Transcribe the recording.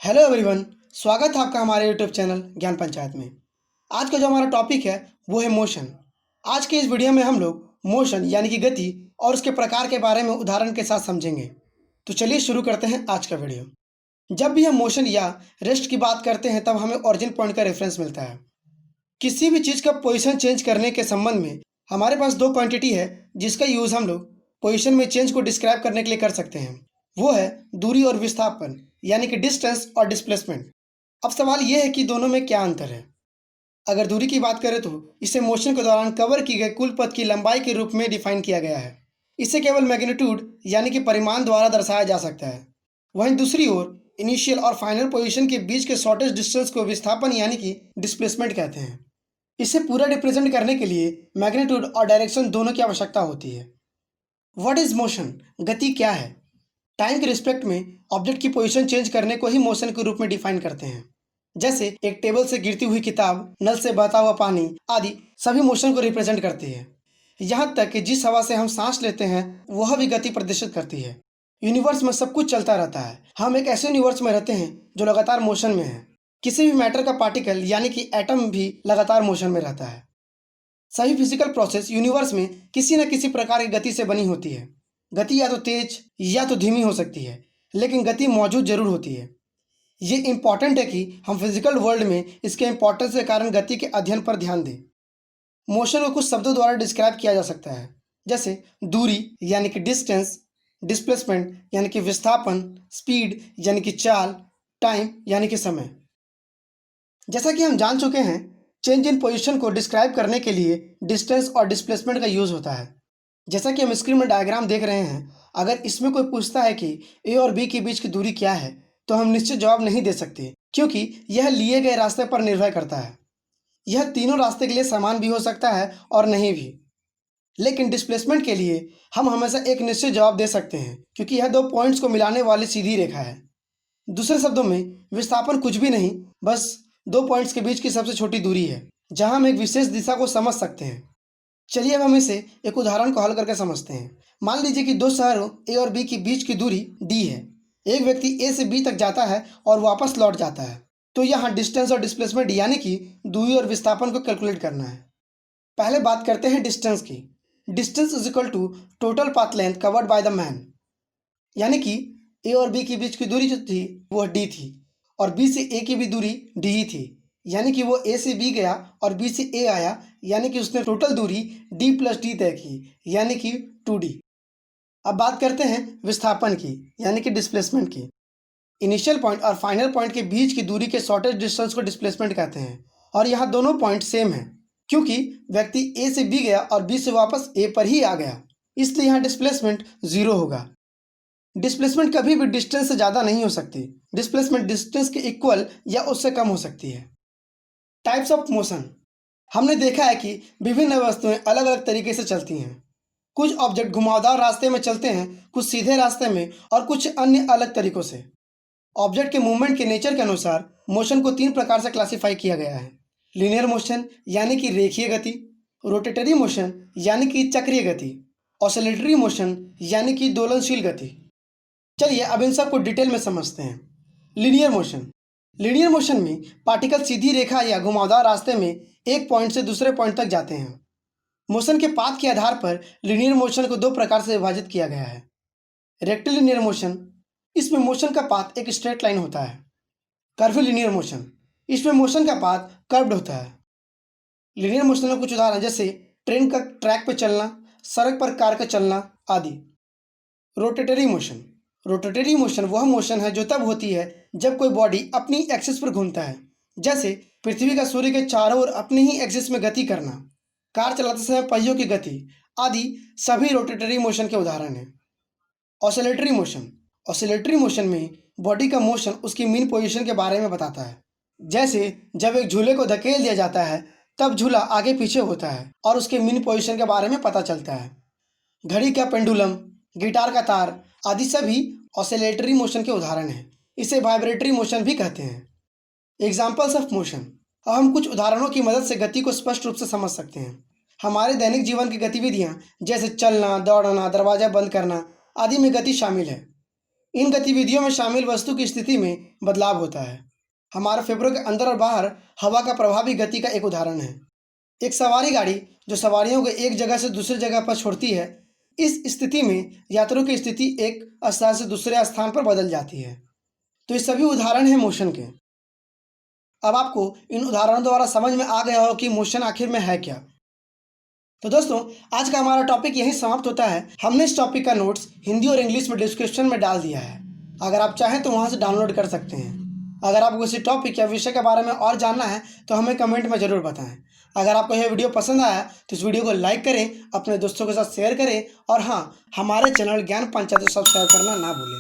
Hello everyone. स्वागत है आपका हमारे यूट्यूब चैनल ज्ञान पंचायत में। आज का जो हमारा टॉपिक है वो है मोशन। आज के इस वीडियो में हम लोग मोशन यानी कि गति और उसके प्रकार के बारे में उदाहरण के साथ समझेंगे। तो चलिए शुरू करते हैं आज का वीडियो। जब भी हम मोशन या रेस्ट की बात करते हैं तब हमें ओरिजिन पॉइंट का रेफरेंस मिलता है। किसी भी चीज़ का पोजिशन चेंज करने के संबंध में हमारे पास दो क्वांटिटी है जिसका यूज़ हम लोग पोजिशन में चेंज को डिस्क्राइब करने के लिए कर सकते हैं। वो है दूरी और विस्थापन यानी कि डिस्टेंस और डिस्प्लेसमेंट। अब सवाल ये है कि दोनों में क्या अंतर है। अगर दूरी की बात करें तो इसे मोशन के दौरान कवर की गई कुल पथ की लंबाई के रूप में डिफाइन किया गया है। इसे केवल मैग्नीट्यूड यानी कि परिमाण द्वारा दर्शाया जा सकता है। वहीं दूसरी ओर इनिशियल और फाइनल पोजीशन के बीच के शॉर्टेस्ट डिस्टेंस को विस्थापन यानी कि डिस्प्लेसमेंट कहते हैं। इसे पूरा रिप्रेजेंट करने के लिए मैग्नीट्यूड और डायरेक्शन दोनों की आवश्यकता होती है। What is motion? गति क्या है? टाइम के रिस्पेक्ट में ऑब्जेक्ट की पोजीशन चेंज करने को ही मोशन के रूप में डिफाइन करते हैं। जैसे एक टेबल से गिरती हुई किताब, नल से बहता हुआ पानी आदि सभी मोशन को रिप्रेजेंट करती है। यहाँ तक कि जिस हवा से हम सांस लेते हैं वह भी गति प्रदर्शित करती है। यूनिवर्स में सब कुछ चलता रहता है। हम एक ऐसे यूनिवर्स में रहते हैं जो लगातार मोशन में है। किसी भी मैटर का पार्टिकल यानी कि एटम भी लगातार मोशन में रहता है। सभी फिजिकल प्रोसेस यूनिवर्स में किसी न किसी प्रकार की गति से बनी होती है। गति या तो तेज या तो धीमी हो सकती है, लेकिन गति मौजूद जरूर होती है। ये इम्पॉर्टेंट है कि हम फिजिकल वर्ल्ड में इसके इम्पोर्टेंस के कारण गति के अध्ययन पर ध्यान दें। मोशन को कुछ शब्दों द्वारा डिस्क्राइब किया जा सकता है, जैसे दूरी यानी कि डिस्टेंस, डिस्प्लेसमेंट यानी कि विस्थापन, स्पीड यानी कि चाल, टाइम यानी कि समय। जैसा कि हम जान चुके हैं, चेंज इन पोजीशन को डिस्क्राइब करने के लिए डिस्टेंस और डिस्प्लेसमेंट का यूज़ होता है। जैसा कि हम स्क्रीन में डायग्राम देख रहे हैं, अगर इसमें कोई पूछता है कि ए और बी के बीच की दूरी क्या है तो हम निश्चित जवाब नहीं दे सकते, क्योंकि यह लिए गए रास्ते पर निर्भर करता है। यह तीनों रास्ते के लिए समान भी हो सकता है और नहीं भी। लेकिन डिस्प्लेसमेंट के लिए हम हमेशा एक निश्चित जवाब दे सकते हैं, क्योंकि यह दो पॉइंट्स को मिलाने वाली सीधी रेखा है। दूसरे शब्दों में विस्थापन कुछ भी नहीं, बस दो पॉइंट्स के बीच की सबसे छोटी दूरी है जहां हम एक विशेष दिशा को समझ सकते हैं। चलिए अब हम इसे एक उदाहरण को हल करके समझते हैं। मान लीजिए कि दो शहरों ए और बी के बीच की दूरी डी है। एक व्यक्ति ए से बी तक जाता है और वापस लौट जाता है। तो यहाँ डिस्टेंस और डिस्प्लेसमेंट यानी कि दूरी और विस्थापन को कैलकुलेट करना है। पहले बात करते हैं डिस्टेंस की। Distance is equal to total path length covered by the man, यानी कि ए और बी के बीच की दूरी जो थी वो डी थी और बी से ए की भी दूरी डी ही थी, यानी कि वो ए से बी गया और बी से ए आया, यानी कि उसने टोटल दूरी डी प्लस डी तय की, यानी कि 2D। अब बात करते हैं विस्थापन की, यानी कि डिस्प्लेसमेंट की। इनिशियल पॉइंट और फाइनल पॉइंट के बीच की दूरी के शॉर्टेस्ट डिस्टेंस को डिस्प्लेसमेंट कहते हैं। और यहाँ दोनों पॉइंट सेम हैं, क्योंकि व्यक्ति ए से बी गया और बी से वापस ए पर ही आ गया, इसलिए यहाँ डिस्प्लेसमेंट 0 होगा। डिस्प्लेसमेंट कभी भी डिस्टेंस से ज़्यादा नहीं हो सकती। डिस्प्लेसमेंट डिस्टेंस के इक्वल या उससे कम हो सकती है। Types of motion. हमने देखा है कि विभिन्न वस्तुएं अलग अलग तरीके से चलती हैं। कुछ ऑब्जेक्ट घुमावदार रास्ते में चलते हैं, कुछ सीधे रास्ते में और कुछ अन्य अलग तरीकों से। ऑब्जेक्ट के मूवमेंट के नेचर के अनुसार मोशन को 3 प्रकार से क्लासिफाई किया गया है। लीनियर मोशन यानी कि रेखीय गति, रोटेटरी मोशन यानी कि चक्रीय गति, ऑसिलेटरी मोशन यानी कि दोलनशील गति। चलिए अब इन सब को डिटेल में समझते हैं। Linear motion. लीनियर मोशन में पार्टिकल सीधी रेखा या घुमावदार रास्ते में एक पॉइंट से दूसरे पॉइंट तक जाते हैं। मोशन के पाथ के आधार पर लीनियर मोशन को 2 प्रकार से विभाजित किया गया है। रेक्टिलिनियर मोशन, इसमें मोशन का पाथ एक स्ट्रेट लाइन होता है। कर्वीलिनियर मोशन, इसमें मोशन का पाथ कर्व्ड होता है। लीनियर मोशन में कुछ उदाहरण जैसे ट्रेन का ट्रैक पर चलना, सड़क पर कार का चलना आदि। Rotatory motion. रोटेटरी मोशन वह मोशन है जो तब होती है जब कोई बॉडी अपनी एक्सिस पर घूमता है, जैसे पृथ्वी का सूर्य के चारों ओर अपनी ही एक्सिस में गति करना, कार चलाते समय पहियों की गति आदि सभी रोटेटरी मोशन के उदाहरण हैं। Oscillatory motion. ऑसिलेटरी मोशन में बॉडी का मोशन उसकी मीन पोजीशन के बारे में बताता है। जैसे जब एक झूले को धकेल दिया जाता है तब झूला आगे पीछे होता है और उसके मीन पोजीशन के बारे में पता चलता है। घड़ी का पेंडुलम, गिटार का तार आदि सभी ऑसिलेटरी मोशन के उदाहरण हैं। इसे वाइब्रेटरी मोशन भी कहते हैं। Examples of motion. अब हम कुछ उदाहरणों की मदद से गति को स्पष्ट रूप से समझ सकते हैं। हमारे दैनिक जीवन की गतिविधियां जैसे चलना, दौड़ना, दरवाजा बंद करना आदि में गति शामिल है। इन गतिविधियों में शामिल वस्तु की स्थिति में बदलाव होता है। हमारे फेफड़ों के अंदर और बाहर हवा का प्रभावी गति का एक उदाहरण है। एक सवारी गाड़ी जो सवारियों को एक जगह से दूसरी जगह पर छोड़ती है, इस स्थिति में यात्रियों की स्थिति एक स्थान से दूसरे स्थान पर बदल जाती है। तो ये सभी उदाहरण हैं मोशन के। अब आपको इन उदाहरणों द्वारा समझ में आ गया हो कि मोशन आखिर में है क्या। तो दोस्तों, आज का हमारा टॉपिक यहीं समाप्त होता है। हमने इस टॉपिक का नोट्स हिंदी और इंग्लिश में डिस्क्रिप्शन में डाल दिया है। अगर आप चाहें तो वहां से डाउनलोड कर सकते हैं। अगर आपको किसी टॉपिक या विषय के बारे में और जानना है तो हमें कमेंट में ज़रूर बताएं। अगर आपको यह वीडियो पसंद आया तो इस वीडियो को लाइक करें, अपने दोस्तों के साथ शेयर करें और हाँ, हमारे चैनल ज्ञान पंचायत को सब्सक्राइब करना ना भूलें।